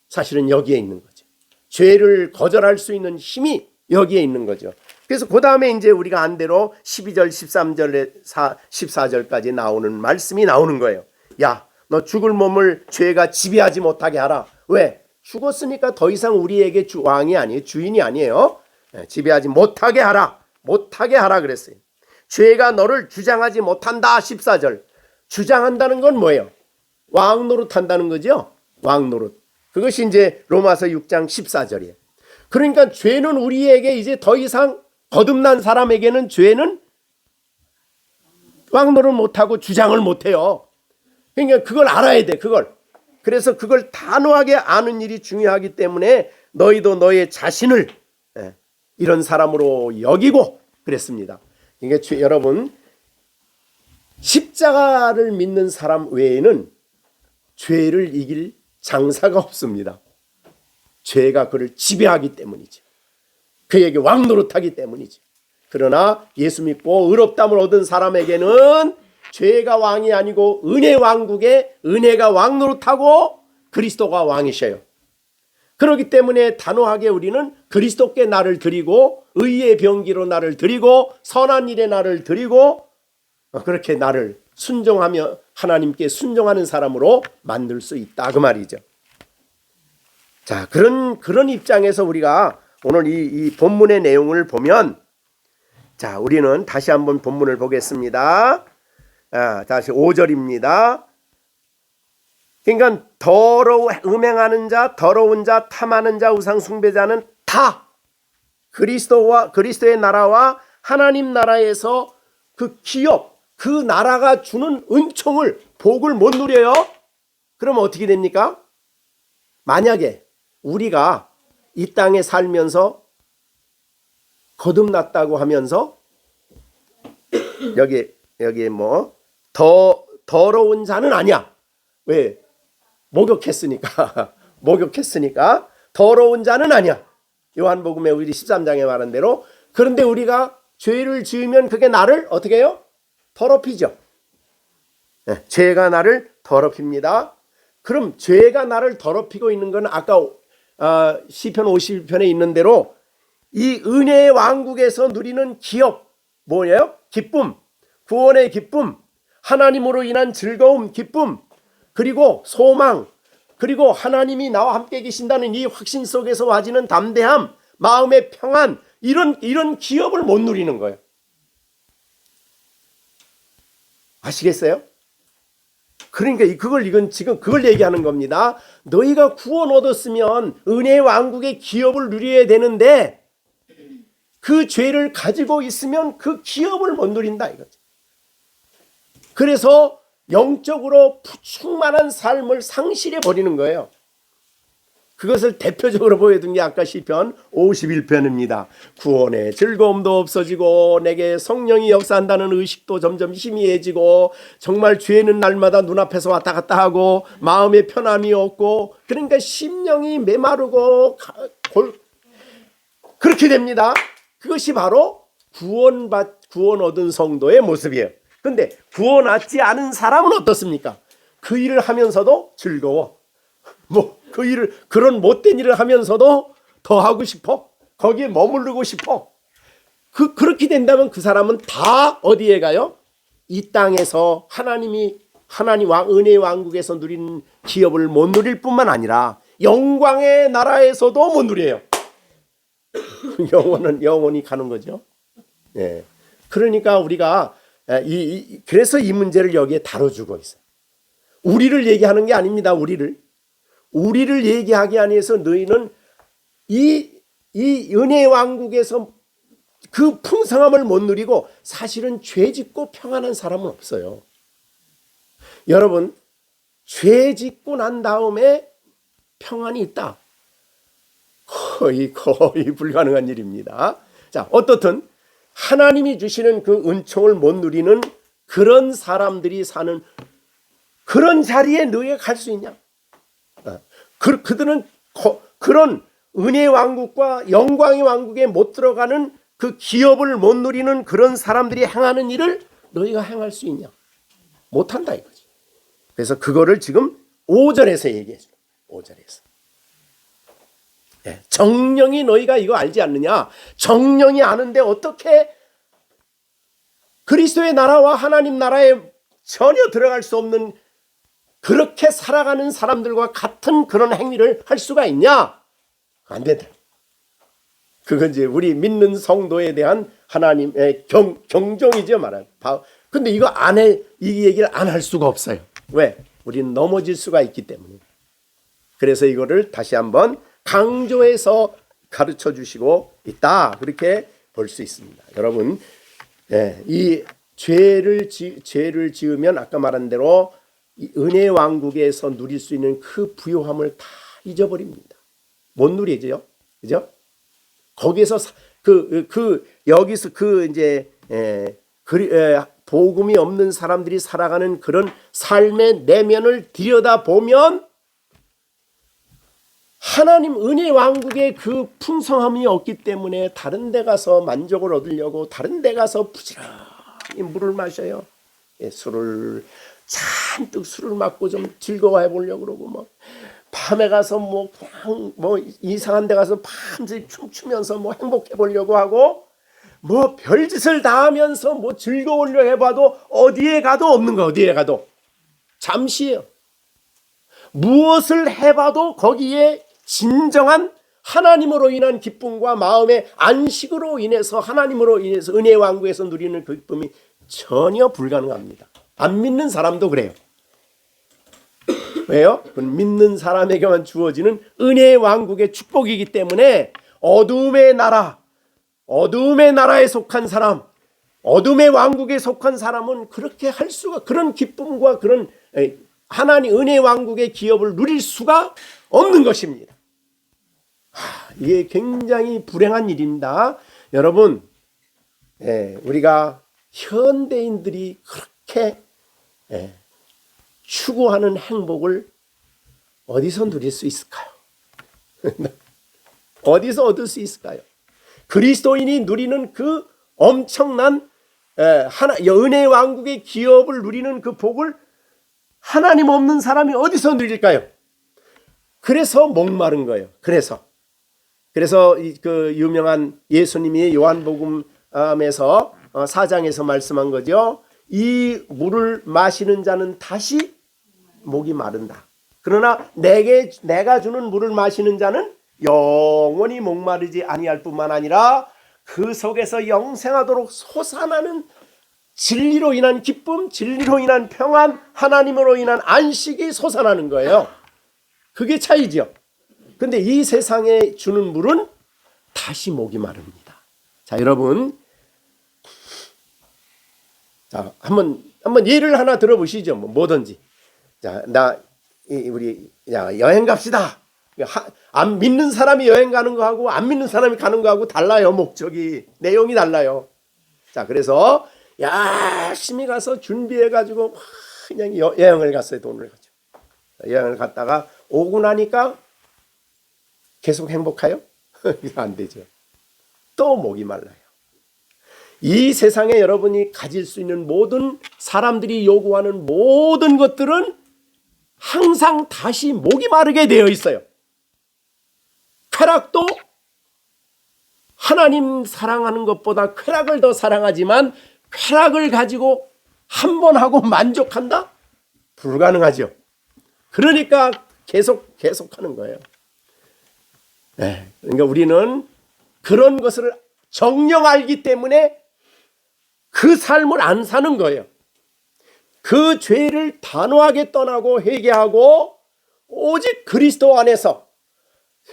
사실은 여기에 있는 거죠. 죄를 거절할 수 있는 힘이 여기에 있는 거죠. 그래서 그 다음에 이제 우리가 안대로 12절, 13절, 14절까지 나오는 말씀이 나오는 거예요. 야, 너 죽을 몸을 죄가 지배하지 못하게 하라. 왜? 죽었으니까 더 이상 우리에게 왕이 아니에요. 주인이 아니에요. 지배하지 못하게 하라. 못하게 하라 그랬어요. 죄가 너를 주장하지 못한다. 14절. 주장한다는 건 뭐예요? 왕 노릇한다는 거죠. 왕 노릇. 그것이 이제 로마서 6장 14절이에요. 그러니까 죄는 우리에게 이제 더 이상 거듭난 사람에게는 죄는 왕 노릇 못하고 주장을 못해요. 그러니까 그걸 알아야 돼. 그래서 그걸 단호하게 아는 일이 중요하기 때문에 너희도 너의 자신을 이런 사람으로 여기고 그랬습니다. 그러니까 여러분, 십자가를 믿는 사람 외에는 죄를 이길 장사가 없습니다. 죄가 그를 지배하기 때문이죠. 그에게 왕노릇하기 때문이죠. 그러나 예수 믿고 의롭다함을 얻은 사람에게는 죄가 왕이 아니고 은혜 왕국에 은혜가 왕노릇하고 그리스도가 왕이셔요. 그렇기 때문에 단호하게 우리는 그리스도께 나를 드리고 의의 병기로 나를 드리고 선한 일에 나를 드리고 그렇게 나를 순종하며 하나님께 순종하는 사람으로 만들 수 있다 그 말이죠. 자, 그런 입장에서 우리가 오늘 이 본문의 내용을 보면, 자, 우리는 다시 한번 본문을 보겠습니다. 다시 5절입니다. 그러니까 음행하는 자, 더러운 자, 탐하는 자, 우상 숭배자는 다 그리스도의 나라와 하나님 나라에서 그 기업, 그 나라가 주는 은총을, 복을 못 누려요. 그러면 어떻게 됩니까? 만약에 우리가 이 땅에 살면서 거듭났다고 하면서 여기 뭐 더러운 자는 아니야. 왜? 목욕했으니까 더러운 자는 아니야. 요한복음에 우리 13장에 말한 대로. 그런데 우리가 죄를 지으면 그게 나를 어떻게 해요? 더럽히죠. 네, 죄가 나를 더럽힙니다. 그럼 죄가 나를 더럽히고 있는 건 아까 시편 51편에 있는 대로 이 은혜의 왕국에서 누리는 기업, 뭐예요? 기쁨, 구원의 기쁨, 하나님으로 인한 즐거움, 기쁨, 그리고 소망, 그리고 하나님이 나와 함께 계신다는 이 확신 속에서 와지는 담대함, 마음의 평안, 이런 기업을 못 누리는 거예요. 아시겠어요? 그러니까 이건 지금 그걸 얘기하는 겁니다. 너희가 구원 얻었으면 은혜의 왕국의 기업을 누려야 되는데 그 죄를 가지고 있으면 그 기업을 못 누린다 이거죠. 그래서 영적으로 충만한 삶을 상실해 버리는 거예요. 그것을 대표적으로 보여준 게 아까 시편 51편입니다. 구원의 즐거움도 없어지고 내게 성령이 역사한다는 의식도 점점 희미해지고 정말 죄는 날마다 눈앞에서 왔다 갔다 하고 마음의 편함이 없고 그러니까 심령이 메마르고 그렇게 됩니다. 그것이 바로 구원 얻은 성도의 모습이에요. 그런데 구원 얻지 않은 사람은 어떻습니까? 그 일을 하면서도 즐거워. 그런 못된 일을 하면서도 더 하고 싶어. 거기에 머무르고 싶어. 그렇게 된다면 그 사람은 다 어디에 가요? 이 땅에서 하나님 은혜의 왕국에서 누리는 기업을 못 누릴 뿐만 아니라 영광의 나라에서도 못 누려요. 영원히 가는 거죠. 예. 그러니까 우리가 그래서 이 문제를 여기에 다뤄주고 있어요. 우리를 얘기하는 게 아닙니다. 우리를 얘기하기 아니해서 너희는 이 은혜의 왕국에서 그 풍성함을 못 누리고 사실은 죄 짓고 평안한 사람은 없어요. 여러분, 죄 짓고 난 다음에 평안이 있다. 거의 불가능한 일입니다. 자, 어떻든 하나님이 주시는 그 은총을 못 누리는 그런 사람들이 사는 그런 자리에 너희가 갈 수 있냐? 그들은 그런 은혜의 왕국과 영광의 왕국에 못 들어가는 그 기업을 못 누리는 그런 사람들이 행하는 일을 너희가 행할 수 있냐? 못한다 이거지. 그래서 그거를 지금 5절에서 얘기해 줘요. 5절에서. 정령이 너희가 이거 알지 않느냐? 정령이 아는데 어떻게 그리스도의 나라와 하나님 나라에 전혀 들어갈 수 없는 그렇게 살아가는 사람들과 같은 그런 행위를 할 수가 있냐? 안 된다. 그건 이제 우리 믿는 성도에 대한 하나님의 경종이죠, 말하는. 근데 이 얘기를 안 할 수가 없어요. 왜? 우리는 넘어질 수가 있기 때문에. 그래서 이거를 다시 한번 강조해서 가르쳐 주시고 있다. 그렇게 볼 수 있습니다. 여러분, 이 죄를 지으면 아까 말한 대로 이 은혜의 왕국에서 누릴 수 있는 그 부요함을 다 잊어버립니다. 못 누리죠, 그죠? 거기에서 여기서 복음이 없는 사람들이 살아가는 그런 삶의 내면을 들여다 보면 하나님 은혜의 왕국의 그 풍성함이 없기 때문에 다른 데 가서 만족을 얻으려고 다른 데 가서 부지런히 물을 마셔요. 잔뜩 술을 마시고 좀 즐거워해 보려고 그러고 밤에 가서 이상한 데 가서 밤새 춤추면서 행복해 보려고 하고 별짓을 다 하면서 즐거우려 해봐도 어디에 가도 없는 거야. 어디에 가도 잠시예요. 무엇을 해봐도 거기에 진정한 하나님으로 인한 기쁨과 마음의 안식으로 인해서 하나님으로 인해서 은혜의 왕국에서 누리는 그 기쁨이 전혀 불가능합니다. 안 믿는 사람도 그래요. 왜요? 그건 믿는 사람에게만 주어지는 은혜의 왕국의 축복이기 때문에 어둠의 나라에 속한 사람, 어둠의 왕국에 속한 사람은 그렇게 할 수가, 그런 기쁨과 그런 하나님 은혜의 왕국의 기업을 누릴 수가 없는 것입니다. 이게 굉장히 불행한 일입니다. 여러분, 우리가 현대인들이 그렇게 추구하는 행복을 어디서 누릴 수 있을까요? 어디서 얻을 수 있을까요? 그리스도인이 누리는 그 엄청난 은혜의 왕국의 기업을 누리는 그 복을 하나님 없는 사람이 어디서 누릴까요? 그래서 목마른 거예요. 그래서 그 유명한 예수님이 요한복음에서 4장에서 말씀한 거죠. 이 물을 마시는 자는 다시 목이 마른다. 그러나 내가 주는 물을 마시는 자는 영원히 목마르지 아니할 뿐만 아니라 그 속에서 영생하도록 솟아나는 진리로 인한 기쁨, 진리로 인한 평안, 하나님으로 인한 안식이 솟아나는 거예요. 그게 차이죠. 근데 이 세상에 주는 물은 다시 목이 마릅니다. 자, 여러분, 자, 한번 예를 하나 들어보시죠. 뭐든지. 자, 우리 여행 갑시다. 안 믿는 사람이 여행 가는 거하고 안 믿는 사람이 가는 거하고 달라요. 목적이, 내용이 달라요. 자, 그래서 열심히 가서 준비해가지고 그냥 여행을 갔어요. 돈을 가지고. 여행을 갔다가 오고 나니까 계속 행복해요? 안 되죠. 또 목이 말라요. 이 세상에 여러분이 가질 수 있는 모든 사람들이 요구하는 모든 것들은 항상 다시 목이 마르게 되어 있어요. 쾌락도 하나님 사랑하는 것보다 쾌락을 더 사랑하지만 쾌락을 가지고 한 번 하고 만족한다? 불가능하죠. 그러니까 계속하는 거예요. 그러니까 우리는 그런 것을 정녕 알기 때문에 그 삶을 안 사는 거예요. 그 죄를 단호하게 떠나고 회개하고 오직 그리스도 안에서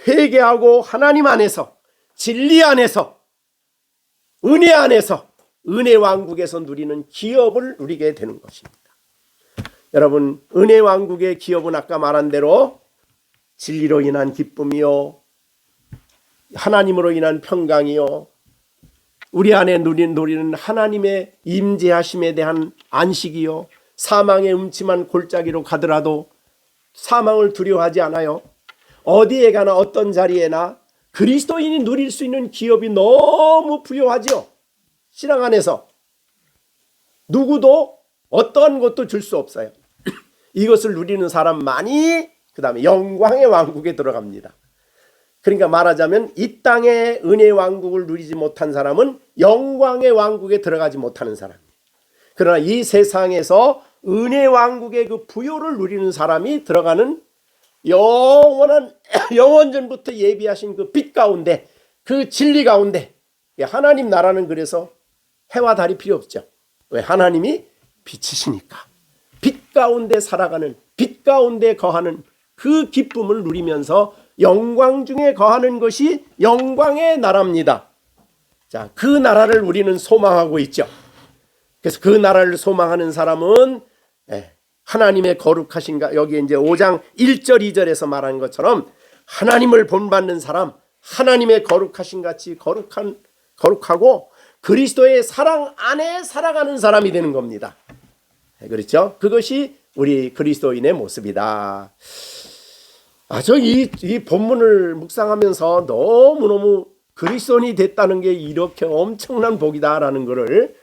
회개하고 하나님 안에서 진리 안에서 은혜 안에서 은혜 왕국에서 누리는 기업을 누리게 되는 것입니다. 여러분, 은혜 왕국의 기업은 아까 말한 대로 진리로 인한 기쁨이요, 하나님으로 인한 평강이요, 우리 안에 누리는 하나님의 임재하심에 대한 안식이요, 사망의 음침한 골짜기로 가더라도 사망을 두려워하지 않아요. 어디에 가나 어떤 자리에나 그리스도인이 누릴 수 있는 기업이 너무 부요하죠. 신앙 안에서 누구도 어떠한 것도 줄 수 없어요. 이것을 누리는 사람만이 그 다음에 영광의 왕국에 들어갑니다. 그러니까 말하자면 이 땅의 은혜의 왕국을 누리지 못한 사람은 영광의 왕국에 들어가지 못하는 사람입니다. 그러나 이 세상에서 은혜의 왕국의 그 부요를 누리는 사람이 들어가는 영원전부터 예비하신 그 빛 가운데, 그 진리 가운데, 하나님 나라는 그래서 해와 달이 필요 없죠. 왜? 하나님이 빛이시니까. 빛 가운데 살아가는, 빛 가운데 거하는 그 기쁨을 누리면서 영광 중에 거하는 것이 영광의 나라입니다. 자, 그 나라를 우리는 소망하고 있죠. 그래서 그 나라를 소망하는 사람은 하나님의 거룩하신가, 여기 이제 5장 1절 2절에서 말한 것처럼 하나님을 본받는 사람, 하나님의 거룩하신 같이 거룩하고 그리스도의 사랑 안에 살아가는 사람이 되는 겁니다. 그렇죠? 그것이 우리 그리스도인의 모습이다. 이 본문을 묵상하면서 너무너무 그리스도인이 됐다는 게 이렇게 엄청난 복이다라는 것을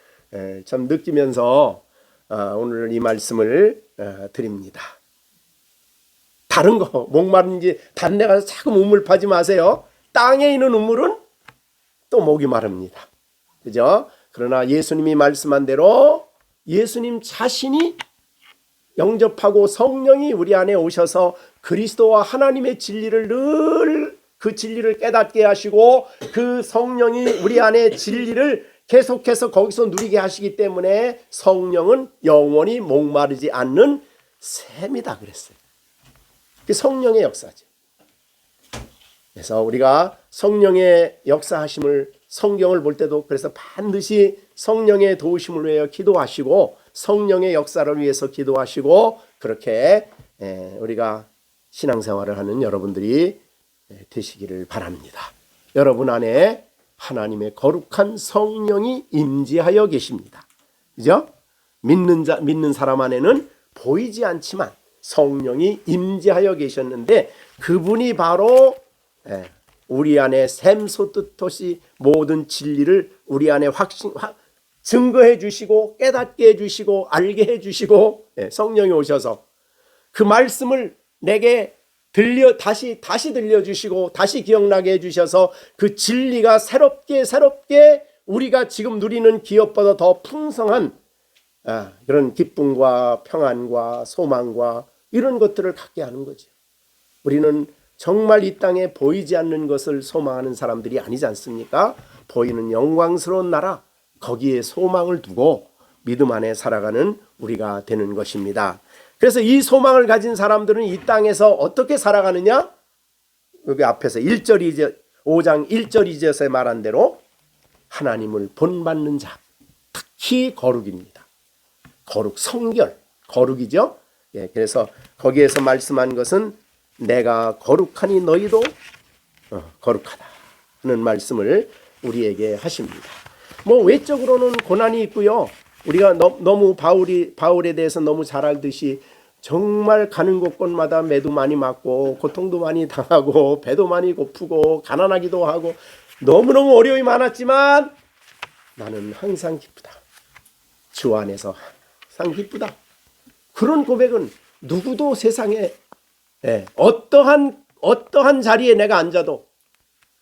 참 느끼면서 오늘 이 말씀을 드립니다. 다른 거, 목마른지 단내 가서 자꾸 우물 파지 마세요. 땅에 있는 우물은 또 목이 마릅니다. 그죠? 그러나 예수님이 말씀한 대로 예수님 자신이 영접하고 성령이 우리 안에 오셔서 그리스도와 하나님의 진리를 늘 그 진리를 깨닫게 하시고 그 성령이 우리 안에 진리를 계속해서 거기서 누리게 하시기 때문에 성령은 영원히 목마르지 않는 샘이다 그랬어요. 그게 성령의 역사죠. 그래서 우리가 성령의 역사하심을 성경을 볼 때도 그래서 반드시 성령의 도우심을 위하여 기도하시고 성령의 역사를 위해서 기도하시고 그렇게 우리가 신앙생활을 하는 여러분들이 되시기를 바랍니다. 여러분 안에 하나님의 거룩한 성령이 임재하여 계십니다. 그죠? 믿는 사람 안에는 보이지 않지만 성령이 임재하여 계셨는데 그분이 바로 우리 안에 샘솟듯이 모든 진리를 우리 안에 증거해 주시고 깨닫게 해 주시고 알게 해 주시고 성령이 오셔서 그 말씀을 내게 다시 들려주시고 다시 기억나게 해주셔서 그 진리가 새롭게 우리가 지금 누리는 기업보다 더 풍성한 그런 기쁨과 평안과 소망과 이런 것들을 갖게 하는 거죠. 우리는 정말 이 땅에 보이지 않는 것을 소망하는 사람들이 아니지 않습니까? 보이는 영광스러운 나라 거기에 소망을 두고 믿음 안에 살아가는 우리가 되는 것입니다. 그래서 이 소망을 가진 사람들은 이 땅에서 어떻게 살아가느냐? 여기 앞에서 5장 1절 2절에 말한 대로 하나님을 본받는 자, 특히 거룩입니다. 거룩, 성결, 거룩이죠. 그래서 거기에서 말씀한 것은 내가 거룩하니 너희도 거룩하다 하는 말씀을 우리에게 하십니다. 외적으로는 고난이 있고요. 우리가 너무 바울에 대해서 너무 잘 알듯이 정말 가는 곳곳마다 매도 많이 맞고 고통도 많이 당하고 배도 많이 고프고 가난하기도 하고 너무너무 어려움이 많았지만 나는 항상 기쁘다. 주 안에서 항상 기쁘다. 그런 고백은 누구도 세상에 어떠한 자리에 내가 앉아도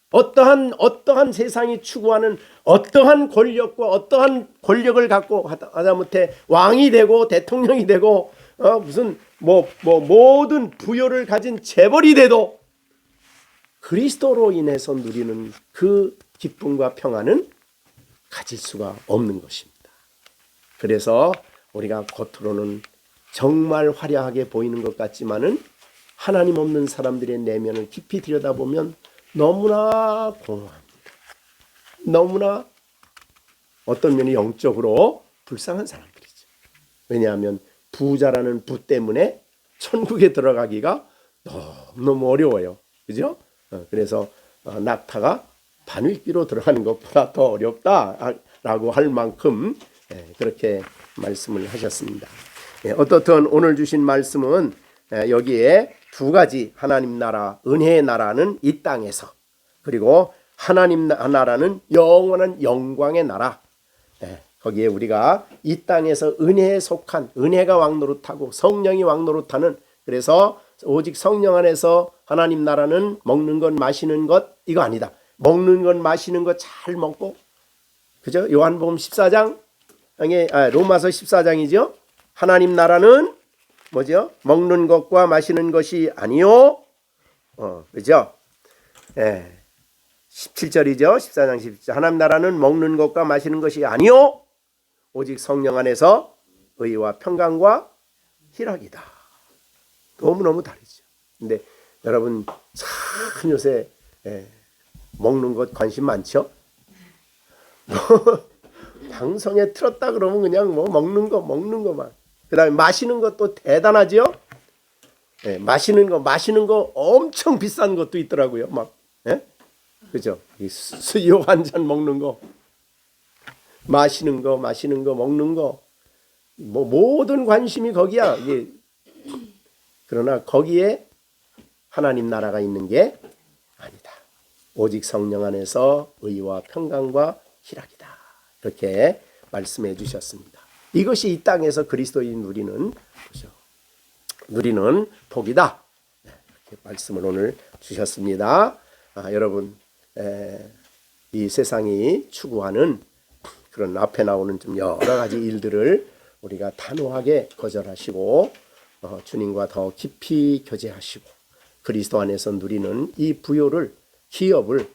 어떠한 세상이 추구하는 어떠한 권력과 어떠한 권력을 갖고 하다못해 왕이 되고 대통령이 되고 무슨 모든 부여를 가진 재벌이 돼도 그리스도로 인해서 누리는 그 기쁨과 평안은 가질 수가 없는 것입니다. 그래서 우리가 겉으로는 정말 화려하게 보이는 것 같지만은 하나님 없는 사람들의 내면을 깊이 들여다보면 너무나 공허합니다. 너무나 어떤 면이 영적으로 불쌍한 사람들이죠. 왜냐하면 부자라는 부 때문에 천국에 들어가기가 너무 어려워요. 그죠? 그래서 낙타가 바늘귀로 들어가는 것보다 더 어렵다라고 할 만큼 그렇게 말씀을 하셨습니다. 어떻든 오늘 주신 말씀은 여기에 두 가지 하나님 나라, 은혜의 나라는 이 땅에서 그리고 하나님 나라는 영원한 영광의 나라. 거기에 우리가 이 땅에서 은혜에 속한 은혜가 왕노릇하고 성령이 왕노릇하는 그래서 오직 성령 안에서 하나님 나라는 먹는 것 마시는 것 이거 아니다. 먹는 것 마시는 것 잘 먹고 그죠? 요한복음 14장 로마서 14장이죠. 하나님 나라는 뭐죠? 먹는 것과 마시는 것이 아니요. 그죠? 17절이죠. 14장 17절. 하나님 나라는 먹는 것과 마시는 것이 아니요. 오직 성령 안에서 의와 평강과 희락이다. 너무너무 다르죠. 근데 여러분 참 요새 먹는 것 관심 많죠? 방송에 틀었다 그러면 그냥 먹는 것만. 그 다음에 마시는 것도 대단하죠? 마시는 거 엄청 비싼 것도 있더라고요. 그죠? 수요 한 잔 먹는 거, 마시는 거, 먹는 거, 모든 관심이 거기야. 그러나 거기에 하나님 나라가 있는 게 아니다. 오직 성령 안에서 의와 평강과 희락이다. 이렇게 말씀해 주셨습니다. 이것이 이 땅에서 그리스도인 누리는 복이다. 이렇게 말씀을 오늘 주셨습니다. 여러분 이 세상이 추구하는 그런 앞에 나오는 좀 여러 가지 일들을 우리가 단호하게 거절하시고 주님과 더 깊이 교제하시고 그리스도 안에서 누리는 이 부요를 기업을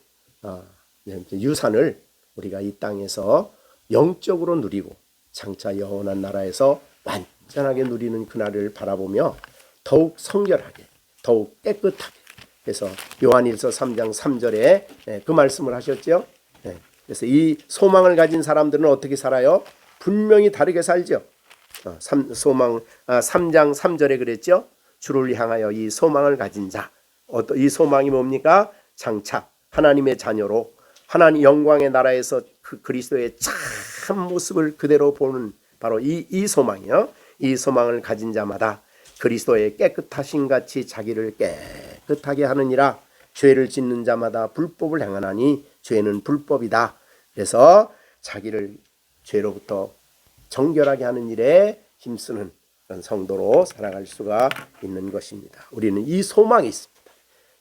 유산을 우리가 이 땅에서 영적으로 누리고 장차 영원한 나라에서 완전하게 누리는 그날을 바라보며 더욱 성결하게 더욱 깨끗하게. 그래서 요한일서 3장 3절에 그 말씀을 하셨죠. 그래서 이 소망을 가진 사람들은 어떻게 살아요? 분명히 다르게 살죠. 3장 3절에 그랬죠. 주를 향하여 이 소망을 가진 자. 이 소망이 뭡니까? 장차 하나님의 자녀로 하나님 영광의 나라에서 그 그리스도의 참 모습을 그대로 보는 바로 이 소망이요. 이 소망을 가진 자마다 그리스도의 깨끗하신 같이 자기를 깨끗하게 하느니라. 죄를 짓는 자마다 불법을 행하나니 죄는 불법이다. 그래서 자기를 죄로부터 정결하게 하는 일에 힘쓰는 그런 성도로 살아갈 수가 있는 것입니다. 우리는 이 소망이 있습니다.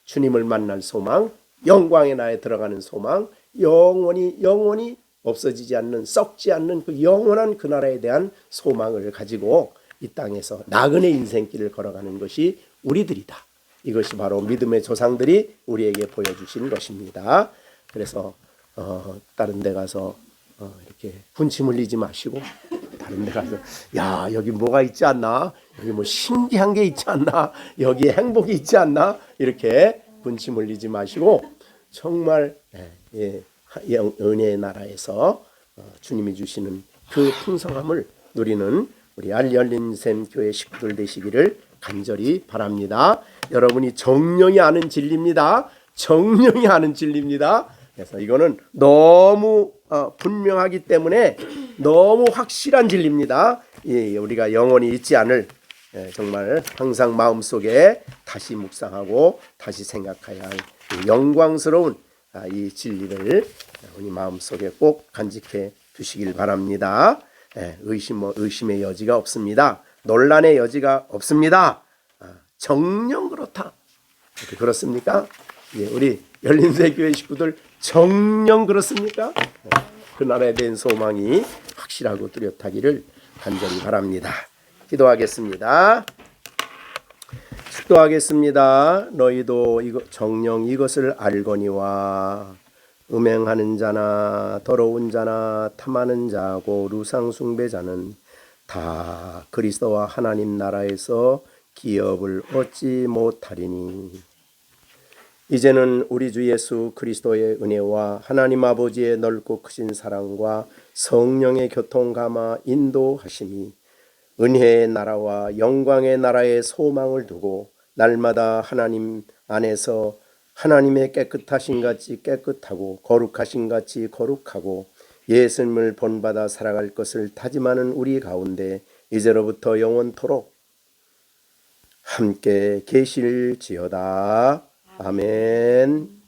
주님을 만날 소망, 영광의 나라에 들어가는 소망, 영원히 없어지지 않는, 썩지 않는 그 영원한 그 나라에 대한 소망을 가지고 이 땅에서 나그네 인생길을 걸어가는 것이 우리들이다. 이것이 바로 믿음의 조상들이 우리에게 보여주신 것입니다. 그래서 다른 데 가서 이렇게 분침 흘리지 마시고 다른 데 가서 야 여기 뭐가 있지 않나, 여기 뭐 신기한 게 있지 않나, 여기에 행복이 있지 않나, 이렇게 분침 흘리지 마시고 정말 은혜의 나라에서 주님이 주시는 그 풍성함을 누리는 우리 알열린샘 교회 식구들 되시기를 간절히 바랍니다. 여러분이 정령이 아는 진리입니다. 정령이 아는 진리입니다. 그래서 이거는 너무 분명하기 때문에 너무 확실한 진리입니다. 우리가 영원히 잊지 않을, 정말 항상 마음속에 다시 묵상하고 다시 생각해야 할 영광스러운 이 진리를 우리 마음속에 꼭 간직해 두시길 바랍니다. 의심의 여지가 없습니다. 논란의 여지가 없습니다. 정녕 그렇다. 그렇습니까? 우리 열린새교회 식구들 정녕 그렇습니까? 그 나라에 대한 소망이 확실하고 뚜렷하기를 간절히 바랍니다. 기도하겠습니다. 축도하겠습니다. 너희도 정녕 이것을 알거니와 음행하는 자나 더러운 자나 탐하는 자고 루상 숭배자는 다 그리스도와 하나님 나라에서 기업을 얻지 못하리니. 이제는 우리 주 예수 그리스도의 은혜와 하나님 아버지의 넓고 크신 사랑과 성령의 교통감화 인도하심이 은혜의 나라와 영광의 나라의 소망을 두고 날마다 하나님 안에서 하나님의 깨끗하신 같이 깨끗하고 거룩하신 같이 거룩하고 예수님을 본받아 살아갈 것을 다짐하는 우리 가운데 이제로부터 영원토록 함께 계실지어다. 아멘.